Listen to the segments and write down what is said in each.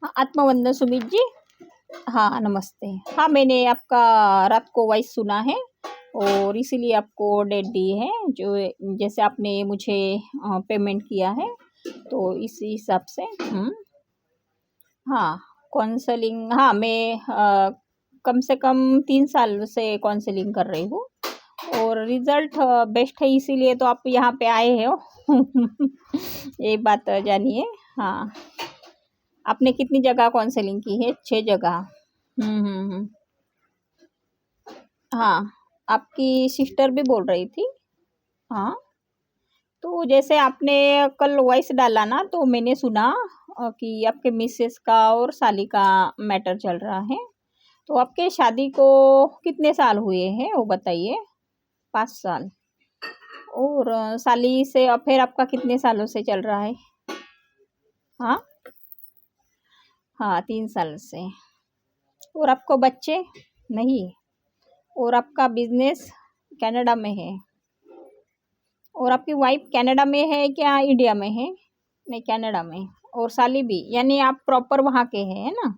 हाँ, आत्मवंदन सुमित जी। हाँ, नमस्ते। हाँ, मैंने आपका रात को वॉइस सुना है और इसीलिए आपको डेट दी है। जो जैसे आपने मुझे पेमेंट किया है तो इसी हिसाब से हाँ, काउंसलिंग। हाँ, मैं कम से कम 3 साल से काउंसलिंग कर रही हूँ और रिजल्ट बेस्ट है, इसीलिए तो आप यहाँ पे आए हो। ये बात जानिए। हाँ, आपने कितनी जगह काउंसलिंग की है? 6 जगह। हम्म। हाँ, आपकी सिस्टर भी बोल रही थी। हाँ, तो जैसे आपने कल वॉइस डाला ना, तो मैंने सुना कि आपके मिसेस का और साली का मैटर चल रहा है। तो आपके शादी को कितने साल हुए हैं वो बताइए? 5 साल। और साली से अफेयर आपका कितने सालों से चल रहा है? हाँ हाँ, 3 साल से। और आपको बच्चे? नहीं। और आपका बिजनेस कनाडा में है? और आपकी वाइफ कनाडा में है क्या इंडिया में है? नहीं, कनाडा में। और साली भी, यानी आप प्रॉपर वहाँ के हैं, है ना?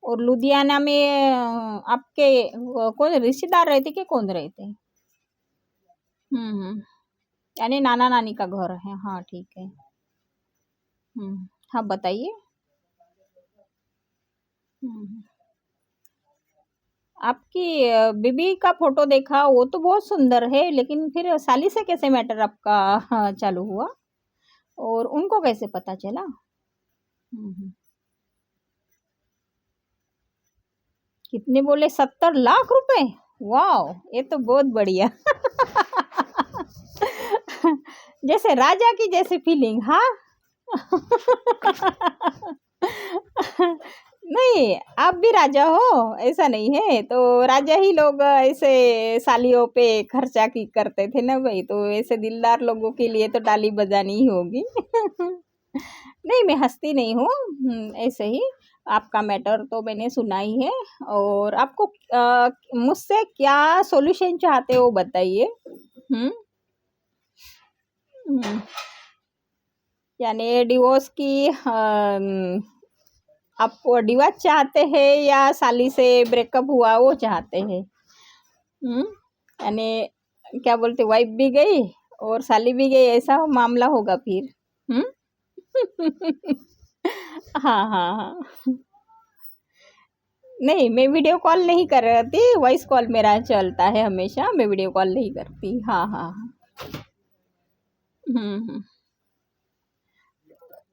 और लुधियाना में आपके कौन रिश्तेदार रहते कि कौन रहते? यानी नाना नानी का घर है। हाँ, ठीक है। हाँ, बताइए। हम्म आपकी बीबी का फोटो देखा, वो तो बहुत सुंदर है, लेकिन फिर साली से कैसे मैटर आपका चालू हुआ और उनको कैसे पता चला? हम्म कितने बोले? 70 लाख रुपए? वाह, ये तो बहुत बढ़िया। जैसे राजा की जैसी फीलिंग। हाँ। नहीं, आप भी राजा हो ऐसा नहीं है, तो राजा ही लोग ऐसे सालियों पे खर्चा की करते थे ना भाई, तो ऐसे दिलदार लोगों के लिए तो ताली बजानी ही होगी। नहीं, मैं हंसती नहीं हूँ। ऐसे ही आपका मैटर तो मैंने सुना ही है। और आपको मुझसे क्या सॉल्यूशन चाहते हो बताइए? हम्म हम्म, यानी डिवोर्स की आप डिवोर्स चाहते हैं या साली से ब्रेकअप हुआ वो चाहते हैं? यानी क्या बोलते, वाइफ भी गई और साली भी गई, ऐसा मामला होगा फिर? हम्म। हाँ हाँ हाँ। नहीं, मैं वीडियो कॉल नहीं कर रही थी, वॉइस कॉल मेरा चलता है हमेशा, मैं वीडियो कॉल नहीं करती। हाँ हाँ हाँ। हम्म।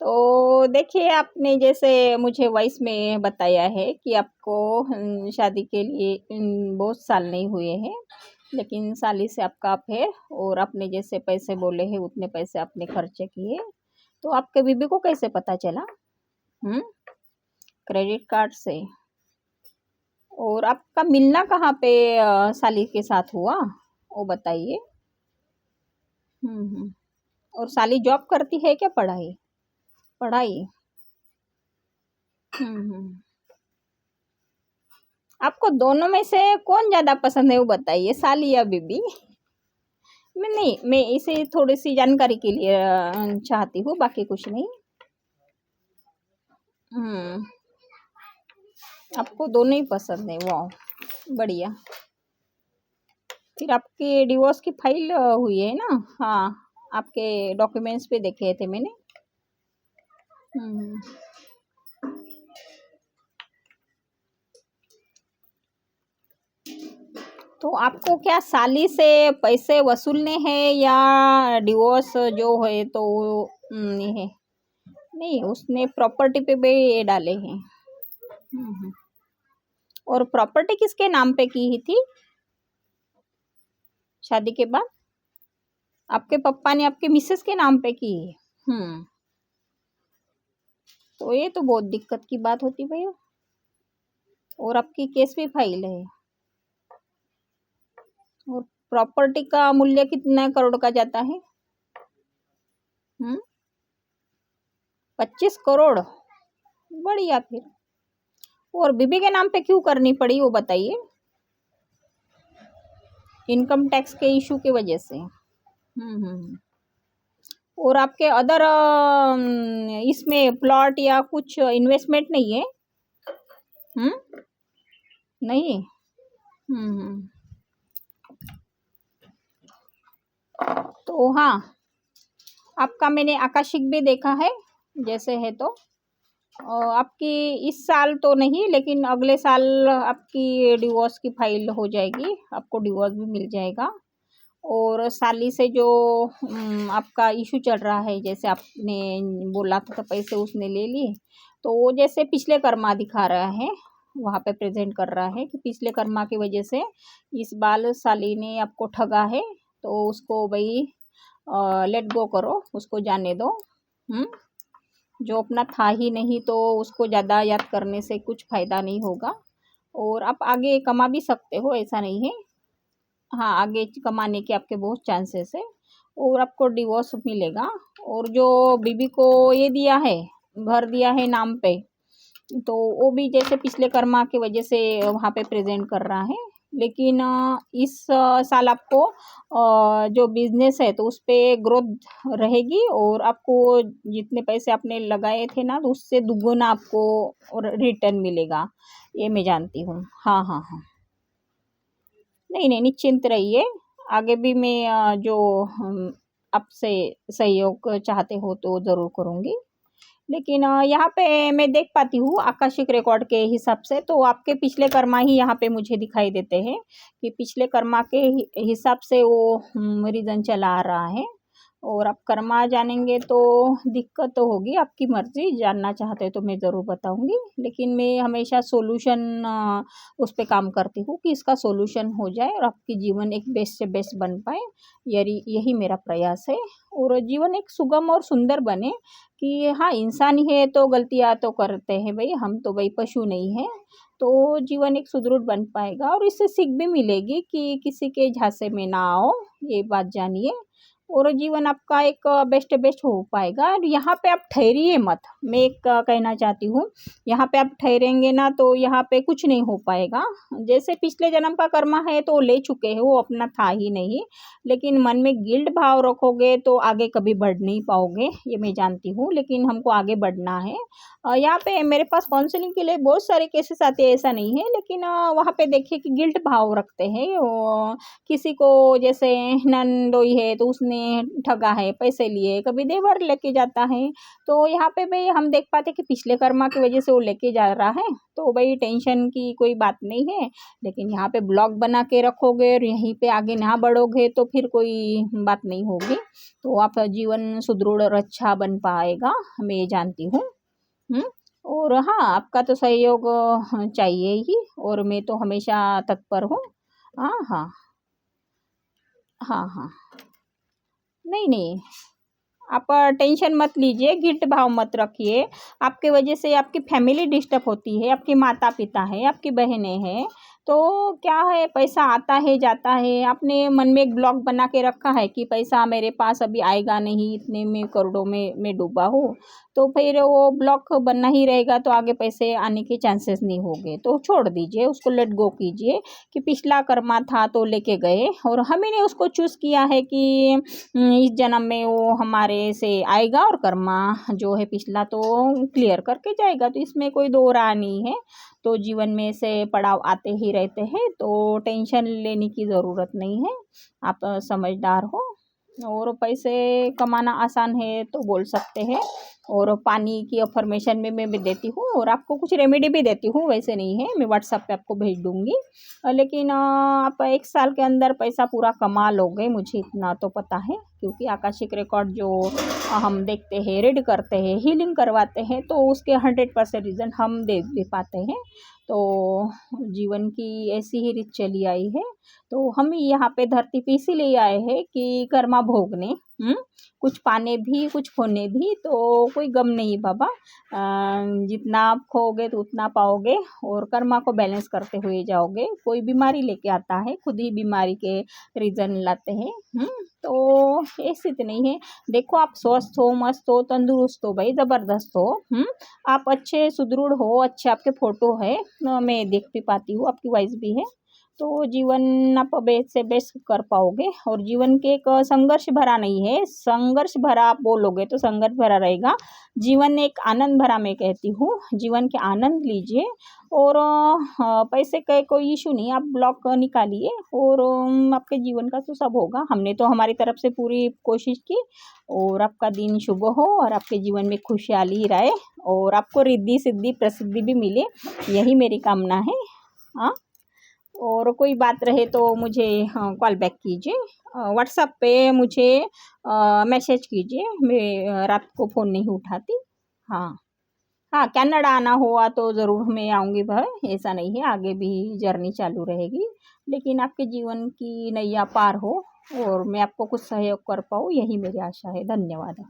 तो देखिए, आपने जैसे मुझे वॉइस में बताया है कि आपको शादी के लिए बहुत साल नहीं हुए हैं, लेकिन साली से आपका अफेयर, और आपने जैसे पैसे बोले हैं उतने पैसे आपने खर्चे किए। तो आपके बीबी को कैसे पता चला? हम्म क्रेडिट कार्ड से। और आपका मिलना कहाँ पे साली के साथ हुआ वो बताइए? हम्म। और साली जॉब करती है क्या पढ़ाई? पढ़ाई। हम्म। आपको दोनों में से कौन ज्यादा पसंद है वो बताइए, साली या बीबी? मैं नहीं, मैं इसे थोड़ी सी जानकारी के लिए चाहती हूँ, बाकी कुछ नहीं। हम्म आपको दोनों ही पसंद है, वाह बढ़िया। फिर आपकी डिवोर्स की फाइल हुई है ना? हाँ, आपके डॉक्यूमेंट्स पे देखे थे मैंने। हम्म तो आपको क्या साली से पैसे वसूलने हैं या डिवोर्स जो है तो ये है? नहीं, उसने प्रॉपर्टी पे भी ये डाले हैं। और प्रॉपर्टी किसके नाम पे की ही थी शादी के बाद? आपके पापा ने आपके मिसेस के नाम पे की है? तो ये तो बहुत दिक्कत की बात होती भैया। और आपकी केस भी फाइल है। और प्रॉपर्टी का मूल्य कितना करोड़ का जाता है? 25 करोड़? बढ़िया फिर। और बीबी के नाम पे क्यों करनी पड़ी वो बताइए? इनकम टैक्स के इशू की वजह से? हम्म और आपके अदर इसमें प्लॉट या कुछ इन्वेस्टमेंट नहीं है? नहीं। तो हाँ, आपका मैंने आकाशिक भी देखा है, जैसे है तो आपकी इस साल तो नहीं, लेकिन अगले साल आपकी डिवोर्स की फाइल हो जाएगी, आपको डिवोर्स भी मिल जाएगा। और साली से जो आपका इशू चल रहा है, जैसे आपने बोला था तो पैसे उसने ले लिए, तो वो जैसे पिछले कर्मा दिखा रहा है, वहाँ पे प्रेजेंट कर रहा है कि पिछले कर्मा की वजह से इस बाल साली ने आपको ठगा है, तो उसको भाई लेट गो करो, उसको जाने दो। जो अपना था ही नहीं तो उसको ज़्यादा याद करने से कुछ फ़ायदा नहीं होगा। और आप आगे कमा भी सकते हो, ऐसा नहीं है। हाँ, आगे कमाने के आपके बहुत चांसेस है, और आपको डिवोर्स मिलेगा। और जो बीबी को ये दिया है, घर दिया है नाम पे, तो वो भी जैसे पिछले कर्मा की वजह से वहाँ पे प्रेजेंट कर रहा है। लेकिन इस साल आपको जो बिजनेस है तो उस पे ग्रोथ रहेगी, और आपको जितने पैसे आपने लगाए थे ना, तो उससे दुगुना आपको रिटर्न मिलेगा, ये मैं जानती हूँ। हाँ हाँ हाँ, नहीं नहीं, निश्चिंत रहिए। आगे भी मैं जो आपसे सहयोग चाहते हो तो ज़रूर करूँगी। लेकिन यहाँ पे मैं देख पाती हूँ आकाशिक रिकॉर्ड के हिसाब से, तो आपके पिछले कर्मा ही यहाँ पे मुझे दिखाई देते हैं कि पिछले कर्मा के हिसाब से वो रीज़न चला आ रहा है। और आप कर्मा जानेंगे तो दिक्कत तो होगी, आपकी मर्ज़ी, जानना चाहते तो मैं ज़रूर बताऊंगी। लेकिन मैं हमेशा सॉल्यूशन उस पे काम करती हूँ कि इसका सॉल्यूशन हो जाए और आपकी जीवन एक बेस्ट से बेस्ट बन पाए, यही मेरा प्रयास है। और जीवन एक सुगम और सुंदर बने, कि हाँ, इंसान ही है तो गलतियाँ तो करते हैं भाई, हम तो भाई पशु नहीं हैं। तो जीवन एक सुदृढ़ बन पाएगा, और इससे सीख भी मिलेगी कि किसी के झांसे में ना आओ, ये बात जानिए। और जीवन आपका एक बेस्ट बेस्ट हो पाएगा। और यहाँ पे आप ठहरिए मत, मैं एक कहना चाहती हूँ, यहाँ पे आप ठहरेंगे ना तो यहाँ पे कुछ नहीं हो पाएगा। जैसे पिछले जन्म का कर्मा है तो ले चुके हैं, वो अपना था ही नहीं। लेकिन मन में गिल्ट भाव रखोगे तो आगे कभी बढ़ नहीं पाओगे, ये मैं जानती हूँ। लेकिन हमको आगे बढ़ना है। यहाँ पे मेरे पास काउंसलिंग के लिए बहुत सारे केसेस आते हैं, ऐसा नहीं है। लेकिन वहाँ पे देखिए कि गिल्ट भाव रखते हैं। किसी को जैसे नंदोई है तो उसने ठगा है, पैसे लिए, कभी देवर लेके जाता है। तो यहाँ पे भाई हम देख पाते कि पिछले कर्मा की वजह से वो लेके जा रहा है, तो भाई टेंशन की कोई बात नहीं है। लेकिन यहाँ पे ब्लॉग बना के रखोगे और यहीं पे आगे ना बढ़ोगे तो फिर कोई बात नहीं होगी। तो आपका जीवन सुदृढ़ और अच्छा बन पाएगा, मैं ये जानती हूँ। और हाँ, आपका तो सहयोग चाहिए ही, और मैं तो हमेशा तत्पर हूँ। हाँ हाँ हाँ हाँ, नहीं नहीं, आप टेंशन मत लीजिए, गिल्ट भाव मत रखिए। आपके वजह से आपकी फैमिली डिस्टर्ब होती है, आपके माता पिता है, आपकी बहनें हैं, तो क्या है, पैसा आता है जाता है। आपने मन में एक ब्लॉक बना के रखा है कि पैसा मेरे पास अभी आएगा नहीं, इतने में करोड़ों में मैं डूबा हूँ। तो फिर वो ब्लॉक बनना ही रहेगा, तो आगे पैसे आने के चांसेस नहीं होंगे। तो छोड़ दीजिए उसको, लेट गो कीजिए कि पिछला कर्मा था तो लेके गए, और हमें ने उसको चूज़ किया है कि इस जन्म में वो हमारे से आएगा, और कर्मा जो है पिछला तो क्लियर करके जाएगा। तो इसमें कोई दो राह नहीं है। तो जीवन में से पड़ाव आते ही रहते हैं, तो टेंशन लेने की ज़रूरत नहीं है। आप समझदार हो, और पैसे कमाना आसान है तो बोल सकते हैं। और पानी की अफर्मेशन में मैं भी देती हूँ, और आपको कुछ रेमेडी भी देती हूँ, वैसे नहीं है, मैं व्हाट्सएप पे आपको भेज दूँगी। लेकिन आप 1 साल के अंदर पैसा पूरा कमा लोगे, मुझे इतना तो पता है। क्योंकि आकाशिक रिकॉर्ड जो हम देखते हैं, रीड करते हैं, हीलिंग करवाते हैं, तो उसके 100% रिज़ल्ट हम दे पाते हैं। तो जीवन की ऐसी ही रीत चली आई है। तो हम यहाँ पे धरती पे इसीलिए आए हैं कि कर्मा भोगने, कुछ पाने भी कुछ खोने भी। तो कोई गम नहीं बाबा, जितना आप खोओगे तो उतना पाओगे, और कर्मा को बैलेंस करते हुए जाओगे। कोई बीमारी लेके आता है, खुद ही बीमारी के रीज़न लाते हैं। तो ऐसी तो नहीं है। देखो, आप स्वस्थ हो, मस्त हो, तंदुरुस्त हो, भाई ज़बरदस्त हो। आप अच्छे सुदृढ़ हो, अच्छे आपके फ़ोटो है, मैं देख भी पाती हूँ, आपकी वॉइस भी है। तो जीवन आप बेस्ट से बेस्ट कर पाओगे। और जीवन के एक संघर्ष भरा नहीं है, संघर्ष भरा आप बोलोगे तो संघर्ष भरा रहेगा। जीवन एक आनंद भरा मैं कहती हूँ, जीवन के आनंद लीजिए। और पैसे का कोई इशू नहीं, आप ब्लॉक निकालिए और आपके जीवन का तो सब होगा। हमने तो हमारी तरफ से पूरी कोशिश की। और आपका दिन शुभ हो और आपके जीवन में खुशहाली रहे और आपको रिद्धि सिद्धि प्रसिद्धि भी मिले, यही मेरी कामना है। हाँ, और कोई बात रहे तो मुझे कॉल बैक कीजिए, व्हाट्सएप पे मुझे मैसेज कीजिए, मैं रात को फ़ोन नहीं उठाती। हाँ हाँ, कनाडा आना हुआ तो ज़रूर मैं आऊँगी भाई, ऐसा नहीं है, आगे भी जर्नी चालू रहेगी। लेकिन आपके जीवन की नैया पार हो और मैं आपको कुछ सहयोग कर पाऊँ, यही मेरी आशा है। धन्यवाद।